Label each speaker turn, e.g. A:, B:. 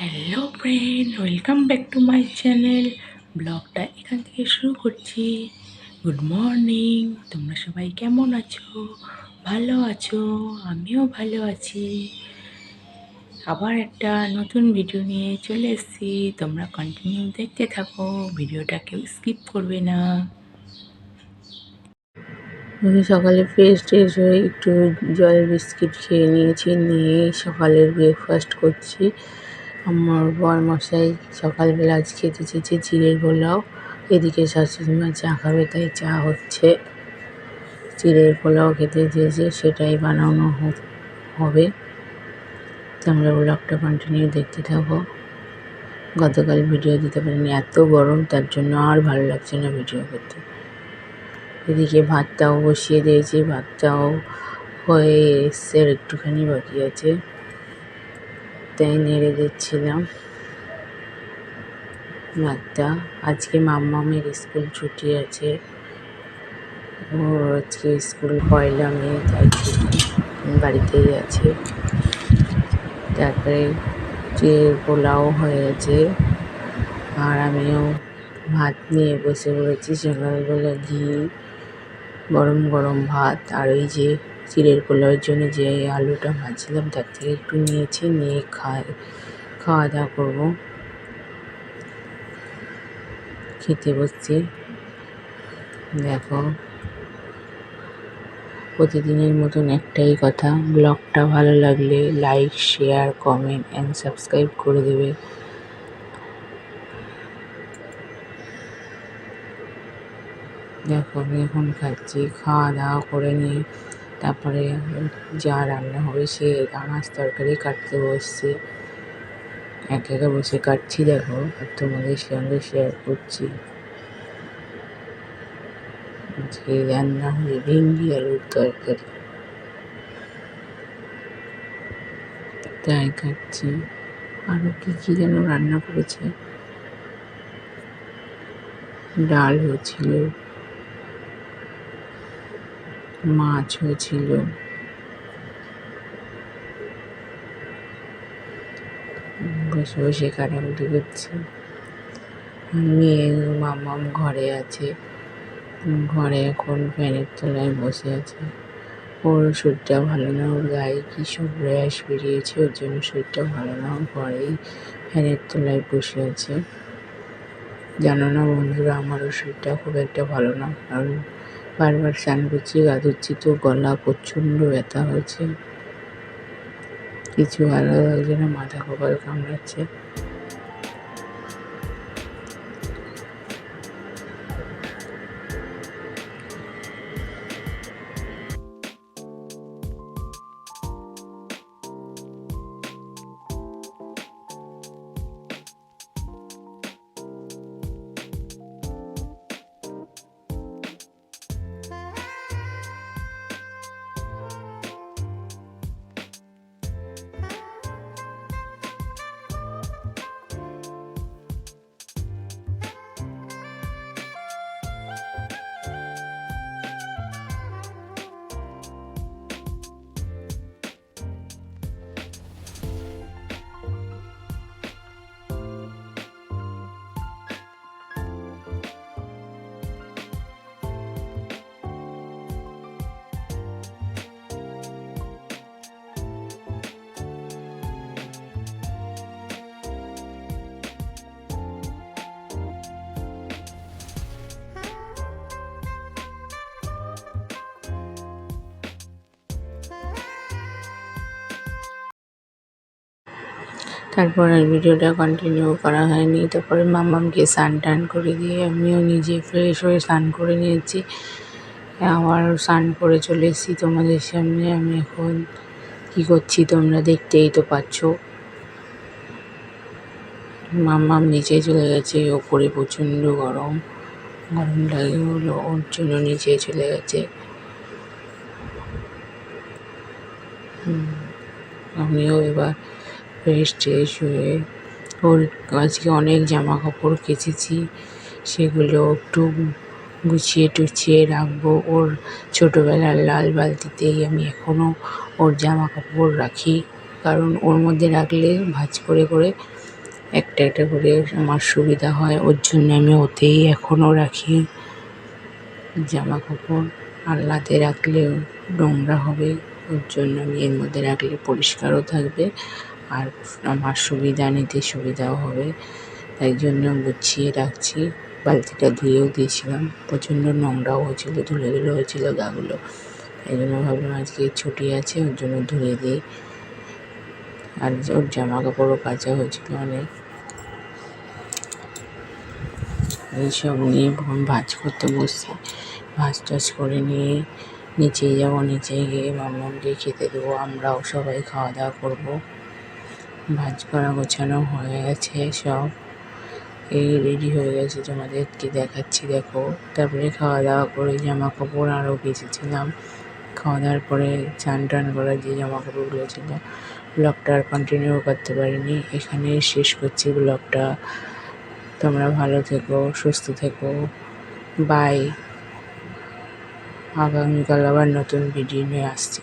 A: Hello friend, welcome back to my channel. ব্লগটা এখান থেকে শুরু করছি। গুড মর্নিং, তোমরা সবাই কেমন আছো? ভালো আছো? আমিও ভালো আছি। আবার একটা নতুন ভিডিও নিয়ে চলে এসেছি। তোমরা কন্টিনিউ দেখতে থাকো, ভিডিওটা কেউ স্কিপ করবে না।
B: আমি সকালে ফ্রেশ ট্রেশ হয়ে একটু জল বিস্কিট খেয়ে নিয়েছি, নিয়ে সকালের ব্রেকফাস্ট করছি। আমার বরমশাই সকালবেলা আজ খেতে চেয়েছে চিড়ের পোলাও। এদিকে শাশুড়ি মা চা খাবে, তাই চা হচ্ছে। চিড়ের পোলাও খেতে চেয়েছে, সেটাই বানানো হবে। তোমরা ব্লগটা কন্টিনিউ দেখতে থাকো। গতকাল ভিডিও দিতে পারিনি, এত গরম, তার জন্য আর ভালো লাগছে না ভিডিও করতে। এদিকে ভাতটাও বসিয়ে দিয়েছি, ভাতটাও হয়ে এসছে, একটুখানি বাকি আছে, তাই নেড়ে দিচ্ছিলাম ভাতটা। আজকে মাম্মামের স্কুল ছুটি আছে, ওর আজকে স্কুল 1লা মে, তাই ছুটি, বাড়িতেই আছে। তারপরে পোলাও হয়ে গেছে, আর আমিও ভাত নিয়ে বসে পড়েছি। সকালবেলা ঘি, গরম গরম ভাত, আর ওই যে চিড়ের পোলাওয়ের জন্য যে আলুটা ভাজছিলাম তার থেকে একটু নিয়েছি, নিয়ে খাওয়া দাওয়া করবো। খেতে বসছি। দেখো, প্রতিদিনের মতন একটাই কথা, ব্লগটা ভালো লাগলে like, share, comment and subscribe করে দেবে। দেখো, আমি এখন খাচ্ছি, খাওয়া দাওয়া করে নিয়ে তারপরে যা রান্না হবে সে আনাজ তরকারি কাটতে বসছে। একা একা বসে কাটছি, দেখো, আর তোমাদের সঙ্গে শেয়ার করছি। আজকে রান্না হবে ভেন্ডি আলুর তরকারি, তাই খাচ্ছি। আরও কী কী যেন রান্না করেছে, ডাল হয়েছিল, মাছ হয়েছিল। বসে বসে কাটাকুটি করছি। মেয়ে মামাম ঘরে আছে, ঘরে এখন ফ্যানের তলায় বসে আছে। ওর শরীরটা ভালো না, ওর গায়ে কী সব র্যাশ বেরিয়েছে, ওর জন্য শরীরটা ভালো না, ঘরেই ফ্যানের তলায় বসে আছে। জানো না বন্ধুরা, আমারও শরীরটা খুব একটা ভালো না, কারণ বারবার স্নান করছি, গা ধুচ্ছি, তো গলা প্রচণ্ড ব্যথা হয়েছে, কিছু ভালো লাগছে না, মাথা কপাল কামড়াচ্ছে। তারপর আর ভিডিওটা কন্টিনিউ করা হয়নি। তারপরে মাম্মামকে স্নান টান করে দিয়ে আমিও নিজে ফ্রেশ হয়ে স্নান করে নিয়েছি। আবার স্নান করে চলে এসেছি তোমাদের সামনে। আমি এখন কী করছি তোমরা দেখতেই তো পাচ্ছ। মাম্মাম নিচে চলে গেছে, ওপরে প্রচণ্ড গরম, গরম লাগে হলো, ওর জন্য নিচে চলে গেছে। আমিও এবার ফ্রেশ ট্রেশ হয়ে, ওর আজকে অনেক জামা কাপড় কেচেছি, সেগুলো একটু গুছিয়ে টুছিয়ে রাখবো। ওর ছোটোবেলার লাল বালতিতেই আমি এখনও ওর জামা কাপড় রাখি, কারণ ওর মধ্যে রাখলে ভাঁজ করে করে একটা একটা করে আমার সুবিধা হয়, ওর জন্য আমি ওতেই এখনও রাখি। জামা কাপড় আলনাতে রাখলেও নোংরা হবে, ওর জন্য আমি এর মধ্যে রাখলে পরিষ্কারও থাকবে আর আমার সুবিধা নিতে সুবিধাও হবে, তাই জন্য গুছিয়ে রাখছি। বালতিটা ধুয়েও দিয়েছিলাম, প্রচণ্ড নোংরাও হয়েছিল, ধুলো ধুলো হয়েছিল গাগুলো, তাই জন্য ভাবলাম আজকে ছুটি আছে ওর জন্য ধুয়ে দিই। আর ওর জামা কাপড়ও কাচা হয়েছিল অনেক। এইসব নিয়ে ভাঁজ করতে বসছি, ভাঁজ টাজ করে নিয়ে নিচে যাবো, নিচে গিয়ে মামাকে খেতে দেবো, আমরাও সবাই খাওয়া দাওয়া করবো। ভাঁজ করা গোছানো হয়ে গেছে সব, এই রেডি হয়ে গেছে, তোমাদেরকে দেখাচ্ছি দেখো। তারপরে খাওয়া দাওয়া করে জামা কাপড় আরও কেচেছিলাম, খাওয়া দাওয়ার পরে চান টান করা যে জামা কাপড়গুলো ছিল। ব্লগটা আর কন্টিনিউ করতে পারিনি, এখানেই শেষ করছি ব্লগটা। তোমরা ভালো থেকো, সুস্থ থেকো, বাই। আগামীকাল আবার নতুন ভিডিও নিয়ে আসছি।